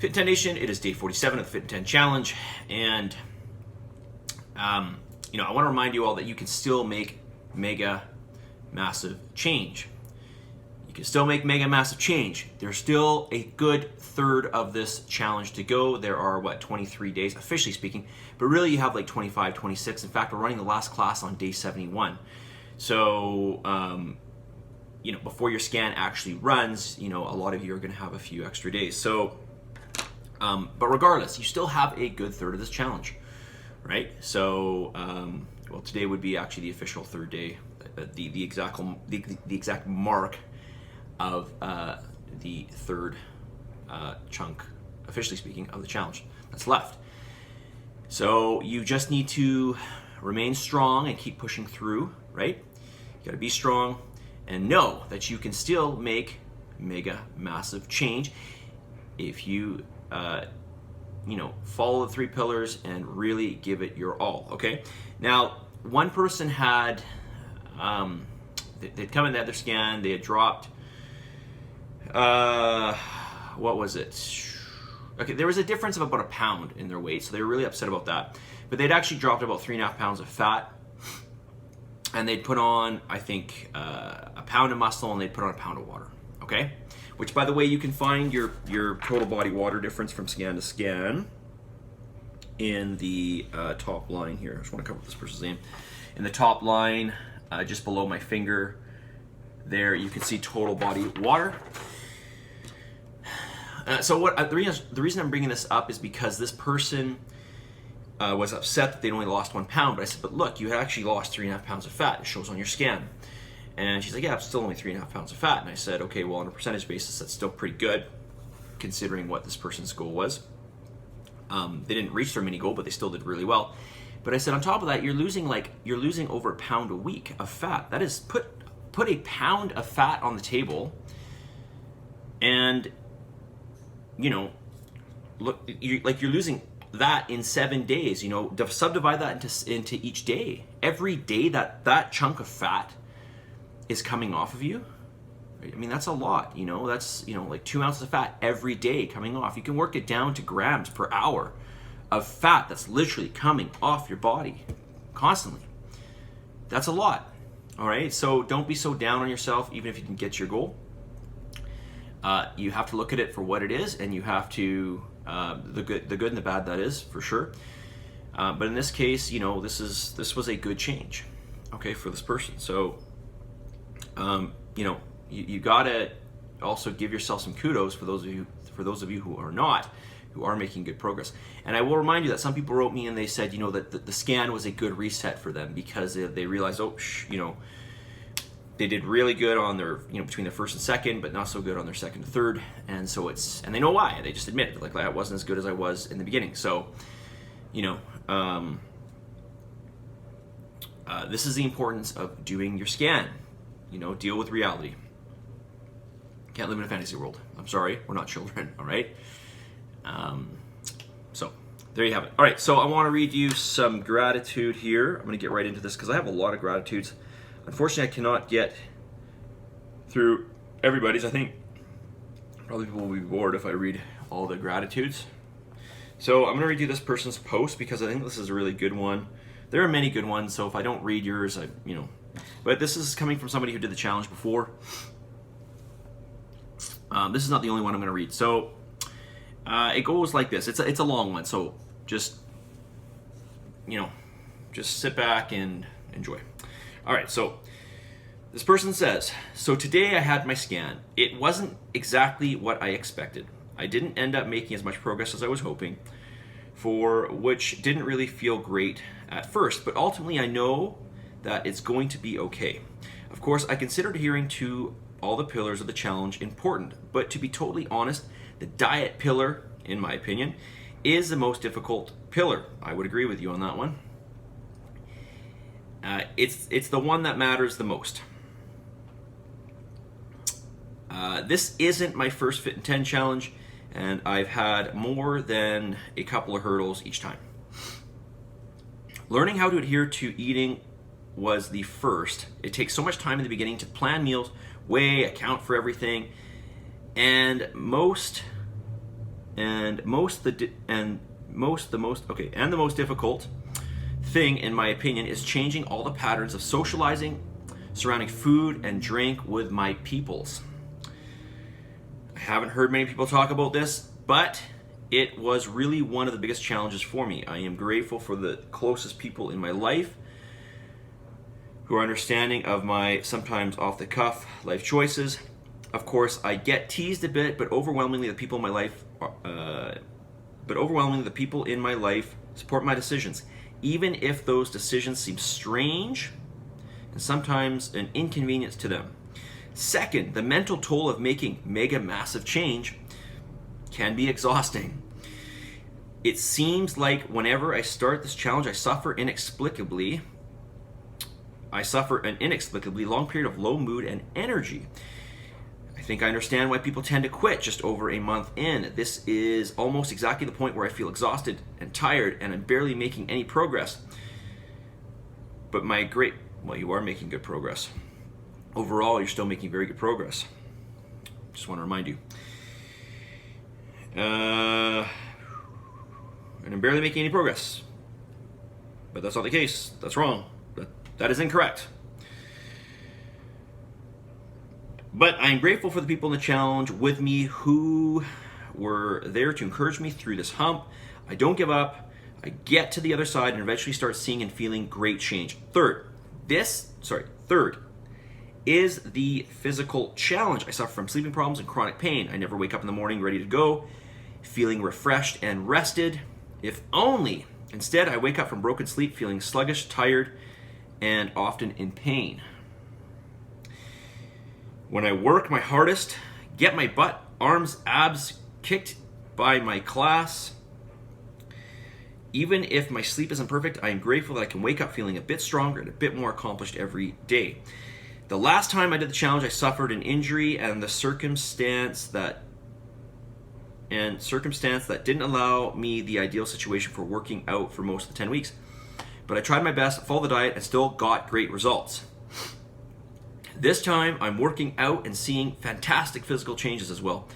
Fit in 10 Nation, it is day 47 of the Fit in 10 Challenge, and I want to remind you all that you can still make mega massive change. You can still make mega massive change. There's still a good third of this challenge to go. There are, 23 days, officially speaking, but really you have like 25, 26. In fact, we're running the last class on day 71. So, before your scan actually runs, a lot of you are going to have a few extra days. So, but regardless, you still have a good third of this challenge, right? So, today would be actually the official third day, the exact mark of the third chunk, officially speaking, of the challenge that's left. So you just need to remain strong and keep pushing through, right? You got to be strong and know that you can still make mega massive change if you follow the 3 pillars and really give it your all. Okay, now one person had they'd come in, they had their scan, they had dropped what was it? Okay, there was a difference of about a pound in their weight, so they were really upset about that. But they'd actually dropped about 3.5 pounds of fat, and they'd put on, I think, a pound of muscle, and they'd put on a pound of water. Okay, which, by the way, you can find your total body water difference from scan to scan in the top line here. I just want to cover this person's name. In the top line, just below my finger, there you can see total body water. The reason I'm bringing this up is because this person was upset that they'd only lost 1 pound, but I said, but look, you had actually lost 3.5 pounds of fat. It shows on your scan. And she's like, yeah, it's still only 3.5 pounds of fat. And I said, okay, well, on a percentage basis, that's still pretty good, considering what this person's goal was. They didn't reach their mini goal, but they still did really well. But I said, on top of that, you're losing over a pound a week of fat. That is, put a pound of fat on the table, and look, you're losing that in 7 days. Subdivide that into each day. Every day that chunk of fat is coming off of you. I mean, that's a lot. That's like 2 ounces of fat every day coming off. You can work it down to grams per hour of fat that's literally coming off your body constantly. That's a lot. All right, so don't be so down on yourself, even if you can get your goal. You have to look at it for what it is, and you have to the good and the bad, that is for sure. But in this case, this was a good change, okay, for this person. So, you gotta also give yourself some kudos for those of you who are making good progress. And I will remind you that some people wrote me and they said, that the scan was a good reset for them, because they realized, they did really good on their, between their first and second, but not so good on their second and third. And so and they know why. They just admit it. Like, I wasn't as good as I was in the beginning. So, this is the importance of doing your scan. Deal with reality. Can't live in a fantasy world. I'm sorry, we're not children, all right? So there you have it. All right, so I want to read you some gratitude here. I'm going to get right into this because I have a lot of gratitudes. Unfortunately, I cannot get through everybody's. I think probably people will be bored if I read all the gratitudes. So I'm going to read you this person's post because I think this is a really good one. There are many good ones, so if I don't read yours, but this is coming from somebody who did the challenge before. This is not the only one I'm going to read. So it goes like this. It's a long one, so just sit back and enjoy. All right, so this person says, so today I had my scan. It wasn't exactly what I expected. I didn't end up making as much progress as I was hoping for, which didn't really feel great at first, but ultimately I know that it's going to be okay. Of course, I considered adhering to all the pillars of the challenge important, but to be totally honest, the diet pillar, in my opinion, is the most difficult pillar. I would agree with you on that one. It's the one that matters the most. This isn't my first Fit in 10 challenge, and I've had more than a couple of hurdles each time. Learning how to adhere to eating was the first. It takes so much time in the beginning to plan meals, weigh, account for everything, and most and the most difficult thing, in my opinion, is changing all the patterns of socializing surrounding food and drink with my peoples. I haven't heard many people talk about this, but it was really one of the biggest challenges for me. I am grateful for the closest people in my life who are understanding of my sometimes off-the-cuff life choices. Of course, I get teased a bit, but overwhelmingly the people in my life support my decisions, even if those decisions seem strange and sometimes an inconvenience to them. Second, the mental toll of making mega massive change can be exhausting. It seems like whenever I start this challenge, I suffer an inexplicably long period of low mood and energy. I think I understand why people tend to quit just over a month in. This is almost exactly the point where I feel exhausted and tired and I'm barely making any progress. But you are making good progress. Overall, you're still making very good progress. Just want to remind you. And I'm barely making any progress. But that's not the case. That's wrong. That is incorrect. But I'm grateful for the people in the challenge with me who were there to encourage me through this hump. I don't give up. I get to the other side and eventually start seeing and feeling great change. Third is the physical challenge. I suffer from sleeping problems and chronic pain. I never wake up in the morning ready to go, feeling refreshed and rested. If only. Instead, I wake up from broken sleep feeling sluggish, tired, and often in pain. When I work my hardest, get my butt, arms, abs kicked by my class, even if my sleep isn't perfect, I am grateful that I can wake up feeling a bit stronger and a bit more accomplished every day. The last time I did the challenge, I suffered an injury and the circumstance that didn't allow me the ideal situation for working out for most of the 10 weeks. But I tried my best, followed the diet, and still got great results. This time, I'm working out and seeing fantastic physical changes as well.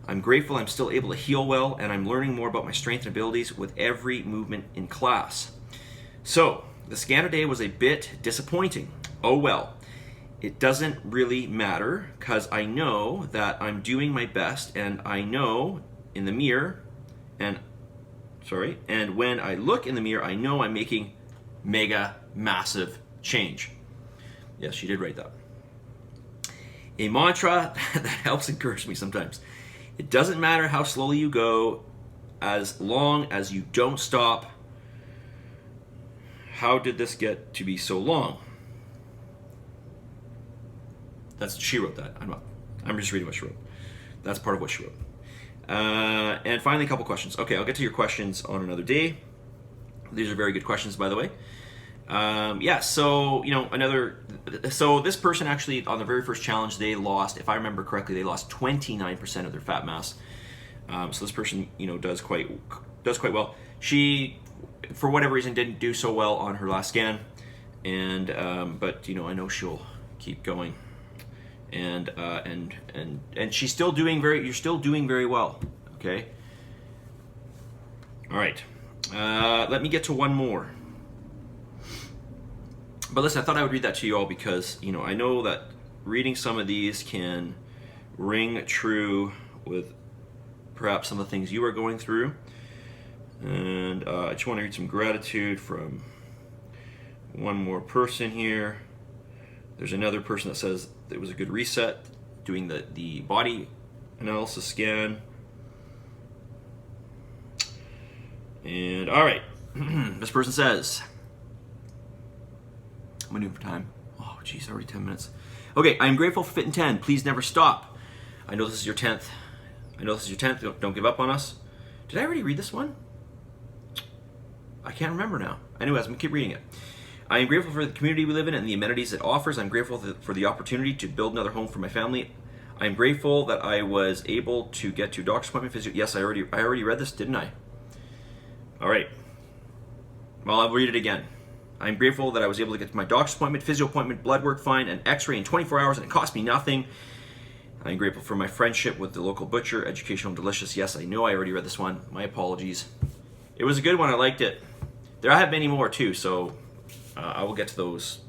I'm grateful I'm still able to heal well, and I'm learning more about my strength and abilities with every movement in class. So, the scanner day was a bit disappointing. Oh well. It doesn't really matter, because I know that I'm doing my best, and I know in the mirror, and when I look in the mirror, I know I'm making mega massive change. Yes, she did write that. A mantra that helps encourage me sometimes. It doesn't matter how slowly you go, as long as you don't stop. How did this get to be so long? She wrote that. I'm just reading what she wrote. That's part of what she wrote. And finally, a couple questions. Okay, I'll get to your questions on another day. These are very good questions, by the way. So this person actually, on the very first challenge, they lost, if I remember correctly, they lost 29% of their fat mass. So this person, does quite well. She, for whatever reason, didn't do so well on her last scan, but I know she'll keep going, and she's still doing you're still doing very well. Okay. All right. Let me get to one more. But listen, I thought I would read that to you all because, I know that reading some of these can ring true with perhaps some of the things you are going through. And I just want to read some gratitude from one more person here. There's another person that says it was a good reset doing the body analysis scan. And all right, this person says, I'm doing for time. Oh, geez, already 10 minutes. Okay, I am grateful for Fit in 10. Please never stop. I know this is your 10th. Don't give up on us. Did I already read this one? I can't remember now. Anyways, I'm going to keep reading it. I am grateful for the community we live in and the amenities it offers. I'm grateful for the opportunity to build another home for my family. I'm grateful that I was able to get to doctor's appointment physio. Yes, I already read this, didn't I? All right. Well, I'll read it again. I'm grateful that I was able to get to my doctor's appointment, physio appointment, blood work fine, and x-ray in 24 hours, and it cost me nothing. I'm grateful for my friendship with the local butcher. Educational and delicious. Yes, I know I already read this one. My apologies. It was a good one. I liked it. There I have many more too, so I will get to those.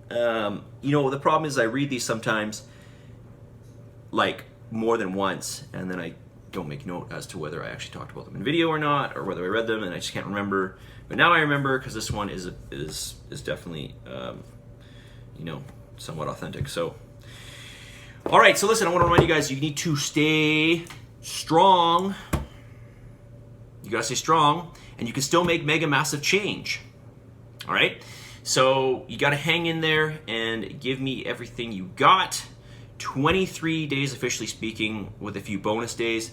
The problem is I read these sometimes like more than once, and then I don't make note as to whether I actually talked about them in video or not, or whether I read them, and I just can't remember. But now I remember, because this one is definitely somewhat authentic. So, all right. So listen, I want to remind you guys, you need to stay strong. You gotta stay strong, and you can still make mega massive change. All right. So you gotta hang in there and give me everything you got. 23 days officially speaking, with a few bonus days.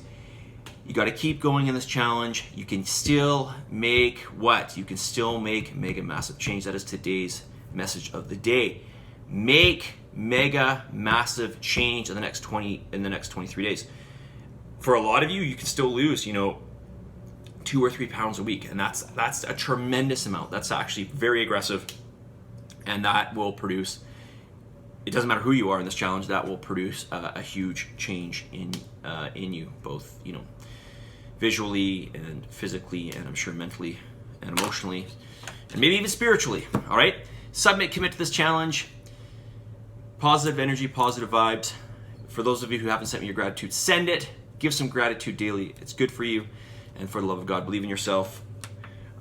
You got to keep going in this challenge. You can still make what? You can still make mega massive change. That is today's message of the day. Make mega massive change in the next 23 days. For a lot of you, you can still lose, 2 or 3 pounds a week, and that's a tremendous amount. That's actually very aggressive, and that will produce. It doesn't matter who you are in this challenge. That will produce a huge change in you, both visually and physically, and I'm sure mentally and emotionally, and maybe even spiritually. All right, submit, commit to this challenge. Positive energy, positive vibes. For those of you who haven't sent me your gratitude, send it. Give some gratitude daily. It's good for you, and for the love of God, believe in yourself.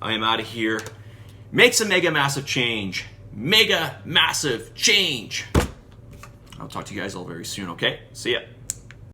I am out of here. Make some mega massive change. Mega massive change. I'll talk to you guys all very soon, okay? See ya.